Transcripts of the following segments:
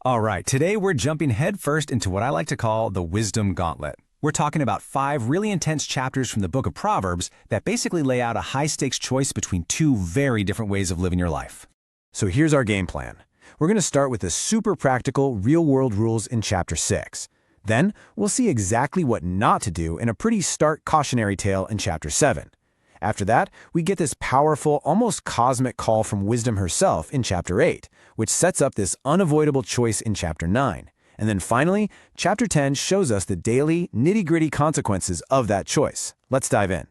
All right, today we're jumping headfirst into what I like to call the wisdom gauntlet. We're talking about 5 really intense chapters from the book of Proverbs that basically lay out a high-stakes choice between 2 very different ways of living your life. So here's our game plan. We're going to start with the super practical, real-world rules in Chapter 6. Then, we'll see exactly what not to do in a pretty stark cautionary tale in Chapter 7. After that, we get this powerful, almost cosmic call from wisdom herself in Chapter 8, which sets up this unavoidable choice in Chapter 9. And then finally, Chapter 10 shows us the daily, nitty-gritty consequences of that choice. Let's dive in.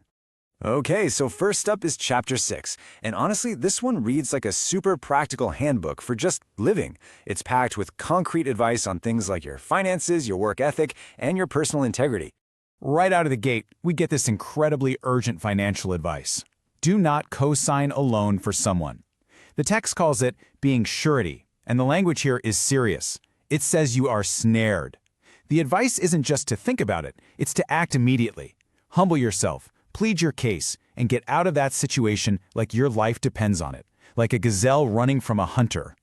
Okay, so first up is Chapter 6, and honestly, this one reads like a super practical handbook for just living. It's packed with concrete advice on things like your finances, your work ethic, and your personal integrity. Right out of the gate, we get this incredibly urgent financial advice. Do not co-sign a loan for someone. The text calls it being surety, and the language here is serious. It says you are snared. The advice isn't just to think about it, it's to act immediately. Humble yourself, plead your case, and get out of that situation like your life depends on it, like a gazelle running from a hunter.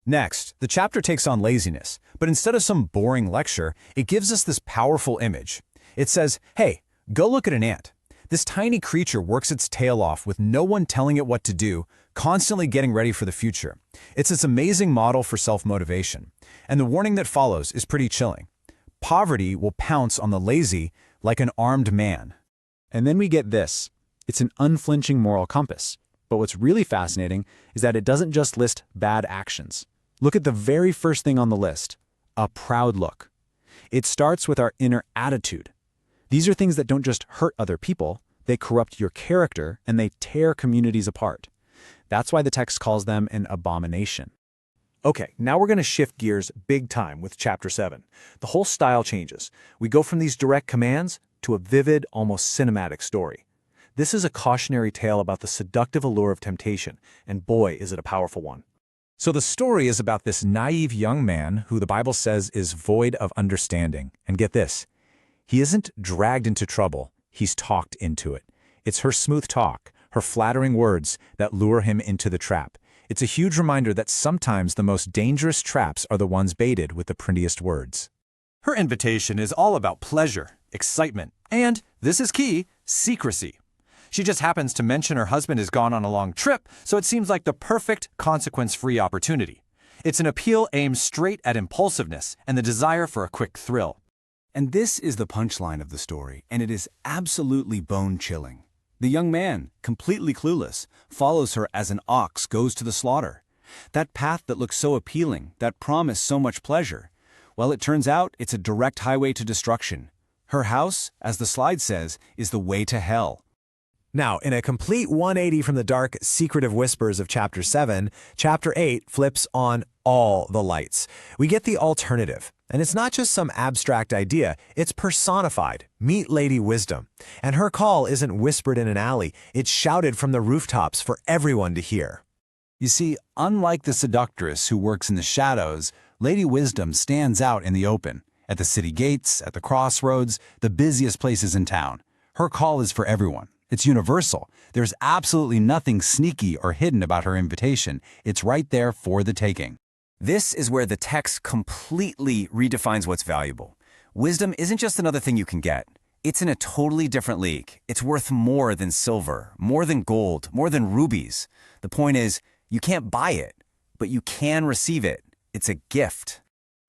Next, the chapter takes on laziness, but instead of some boring lecture, it gives us this powerful image. It says, hey, go look at an ant. This tiny creature works its tail off with no one telling it what to do, constantly getting ready for the future. It's this amazing model for self-motivation. And the warning that follows is pretty chilling. Poverty will pounce on the lazy like an armed man. And then we get this. It's an unflinching moral compass. But what's really fascinating is that it doesn't just list bad actions. Look at the very first thing on the list, a proud look. It starts with our inner attitude. These are things that don't just hurt other people, they corrupt your character and they tear communities apart. That's why the text calls them an abomination. Okay, now we're going to shift gears big time with Chapter 7. The whole style changes. We go from these direct commands to a vivid, almost cinematic story. This is a cautionary tale about the seductive allure of temptation, and boy, is it a powerful one. So the story is about this naive young man who the Bible says is void of understanding. And get this, he isn't dragged into trouble, he's talked into it. It's her smooth talk, her flattering words that lure him into the trap. It's a huge reminder that sometimes the most dangerous traps are the ones baited with the prettiest words. Her invitation is all about pleasure, excitement, and, this is key, secrecy. She just happens to mention her husband has gone on a long trip, so it seems like the perfect consequence-free opportunity. It's an appeal aimed straight at impulsiveness and the desire for a quick thrill. And this is the punchline of the story, and it is absolutely bone-chilling. The young man, completely clueless, follows her as an ox goes to the slaughter. That path that looks so appealing, that promised so much pleasure, well, it turns out it's a direct highway to destruction. Her house, as the slide says, is the way to hell. Now, in a complete 180 from the dark, secretive whispers of Chapter 7, Chapter 8 flips on all the lights. We get the alternative. And it's not just some abstract idea, it's personified. Meet Lady Wisdom. And her call isn't whispered in an alley, it's shouted from the rooftops for everyone to hear. You see, unlike the seductress who works in the shadows, Lady Wisdom stands out in the open, at the city gates, at the crossroads, the busiest places in town. Her call is for everyone. It's universal. There's absolutely nothing sneaky or hidden about her invitation. It's right there for the taking. This is where the text completely redefines what's valuable. Wisdom isn't just another thing you can get. It's in a totally different league. It's worth more than silver, more than gold, more than rubies. The point is, you can't buy it, but you can receive it. It's a gift.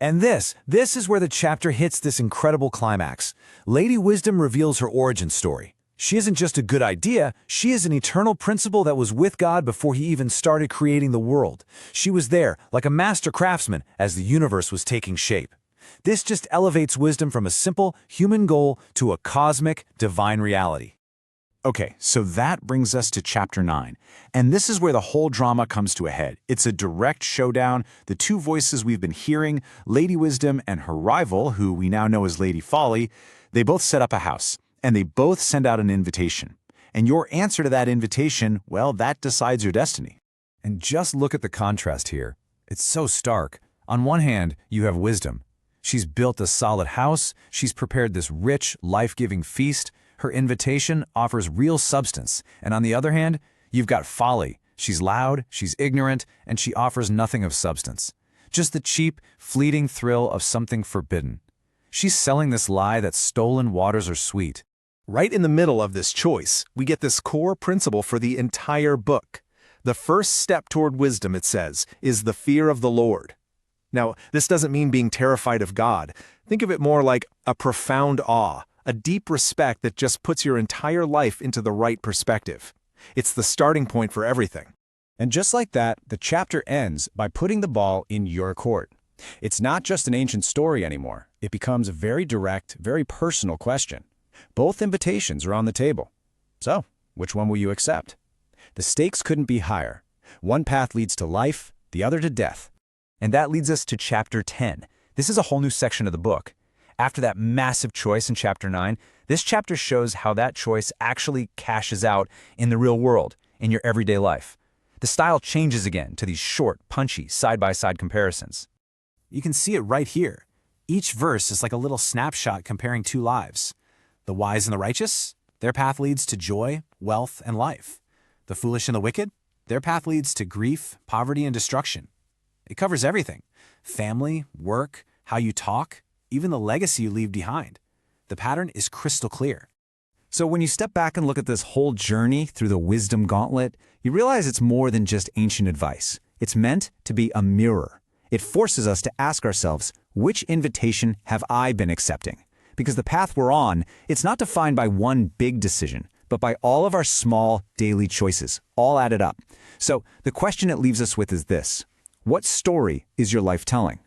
And this is where the chapter hits this incredible climax. Lady Wisdom reveals her origin story. She isn't just a good idea, she is an eternal principle that was with God before he even started creating the world. She was there, like a master craftsman, as the universe was taking shape. This just elevates wisdom from a simple human goal to a cosmic, divine reality. Okay, so that brings us to Chapter 9. And this is where the whole drama comes to a head. It's a direct showdown. The 2 voices we've been hearing, Lady Wisdom and her rival, who we now know as Lady Folly, they both set up a house. And they both send out an invitation. And your answer to that invitation, well, that decides your destiny. And just look at the contrast here. It's so stark. On one hand, you have wisdom. She's built a solid house. She's prepared this rich, life-giving feast. Her invitation offers real substance. And on the other hand, you've got folly. She's loud, she's ignorant, and she offers nothing of substance. just the cheap, fleeting thrill of something forbidden. She's selling this lie that stolen waters are sweet. Right in the middle of this choice, we get this core principle for the entire book. The first step toward wisdom, it says, is the fear of the Lord. Now, this doesn't mean being terrified of God. Think of it more like a profound awe, a deep respect that just puts your entire life into the right perspective. It's the starting point for everything. And just like that, the chapter ends by putting the ball in your court. It's not just an ancient story anymore. It becomes a very direct, very personal question. Both invitations are on the table. So, which one will you accept? The stakes couldn't be higher. One path leads to life, the other to death. And that leads us to chapter 10. This is a whole new section of the book. After that massive choice in chapter 9, this chapter shows how that choice actually cashes out in the real world, in your everyday life. The style changes again to these short, punchy, side-by-side comparisons. You can see it right here. Each verse is like a little snapshot comparing two lives. The wise and the righteous, their path leads to joy, wealth, and life. The foolish and the wicked, their path leads to grief, poverty, and destruction. It covers everything: family, work, how you talk, even the legacy you leave behind. The pattern is crystal clear. So when you step back and look at this whole journey through the wisdom gauntlet, you realize it's more than just ancient advice. It's meant to be a mirror. It forces us to ask ourselves, which invitation have I been accepting? Because the path we're on, it's not defined by one big decision, but by all of our small daily choices, all added up. So the question it leaves us with is this: what story is your life telling?